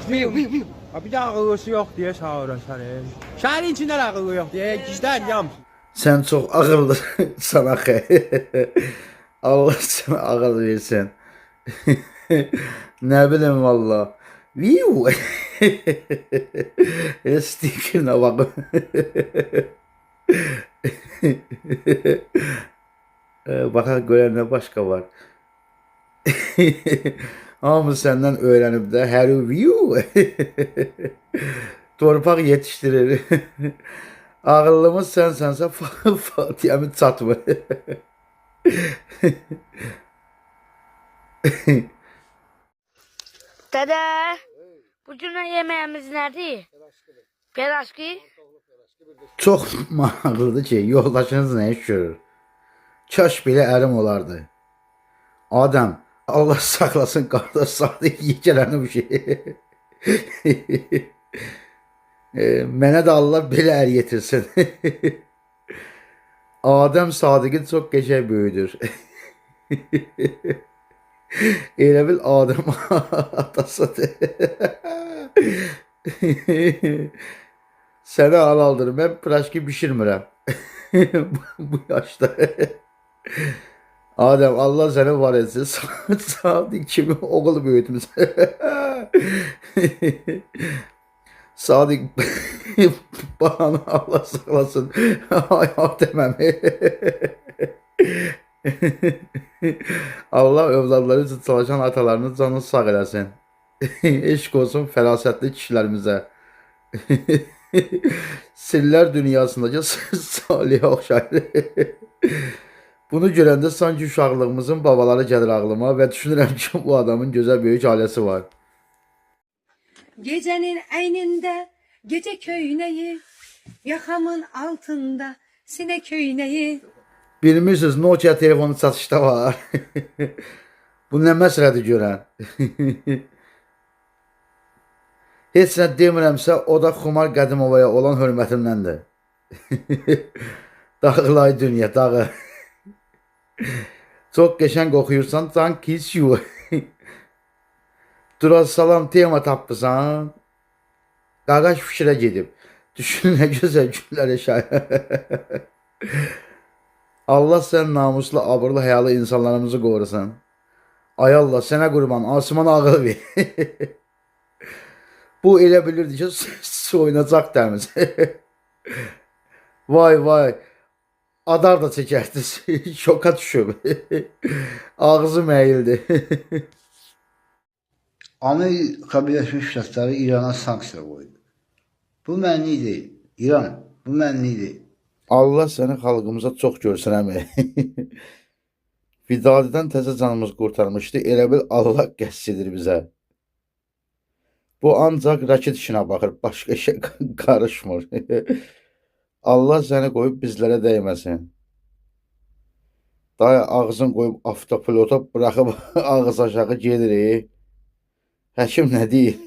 Bir daha ağırsı yok diye çağırır səni. Şəhərin içində də ağır yok diye gizlər yam. Sən çox ağıllısan axı. Allah sənə ağıl versin. Nə bilim valla. Viu. Stikrinə bak. Baxaq görən nə başqa var. Hamı səndən öyrənib də hər viu. Torpaq yetişdirir. Ağıllımız sənsə Fatihəmi çatmır. Dede, bugün yemeğimiz nerede? Peraşki. Çox maraqlıdır ki, yoldaşınız nə iş görür? Kaş belə ərim olardı. Adam, Allah saxlasın qardaş sadə yekələrini bu şey. Mənə də Allah belə ər yetirsin. Adəm Sadiqin çox qəşəng böyüdür. Elə bil Adəm atasıdır. Səni halaldır. Mən piraşki bişirmirəm. Bu yaşda. Adəm, Allah səni var etsin. Sadiq kimi oğul böyütmüsən. Sadiq bana Allah saklasın. Hayat demem. Allah övladları için çalışan atalarının canını sağ eləsin. Eşq olsun fərasətli kişilərimizə. Sirlər dünyasındakı Salihə oxşayır. Bunu görəndə sanki uşaqlığımızın babaları gəlir ağlıma və düşünürəm ki, bu adamın gözəl böyük ailəsi var. Gecenin eninde gece köyneyi, yakamın altında sinek köyneyi. Bilmirsiniz, Nokia telefonu satışda var. Bu nə məsələdir görən? Heç nə demirəmsə, o da Xumar Qədimovaya olan hörmətimdəndir. Dağılay dünya, dağı. Çox qəşəng oxuyursan, can kiss you. Duraz salam tema tapmışsan. Qaqaş fikrə gedib. Düşün nə gözəl günlər yaşayır. Allah sən namuslu, abırlı, həyalı insanlarımızı qorusun. Ay Allah, sənə qurban, Asman ağıl ver. Bu elə bilirdi ki, soyunacaq təmiz. Vay vay. Adar da çəkərdi. Şoka düşüb. Ağzı məyildi. Amerika Birleşmiş Ştatları İran'a sanksiya koydu. Bu mənli değil. İran, bu mənli değil. Allah səni xalqımıza çox görsün əmi. Vidadidən təzə canımız qurtarmışdı. Elə bil Allah qəsd bizə. Bu ancaq raket işinə baxır. Başqa işə qarışmır. Allah səni qoyub bizlərə dəyməsin. Daya ağzın qoyub avtopilota bıraxıb ağız aşağı gedirik. Həkim nə deyir?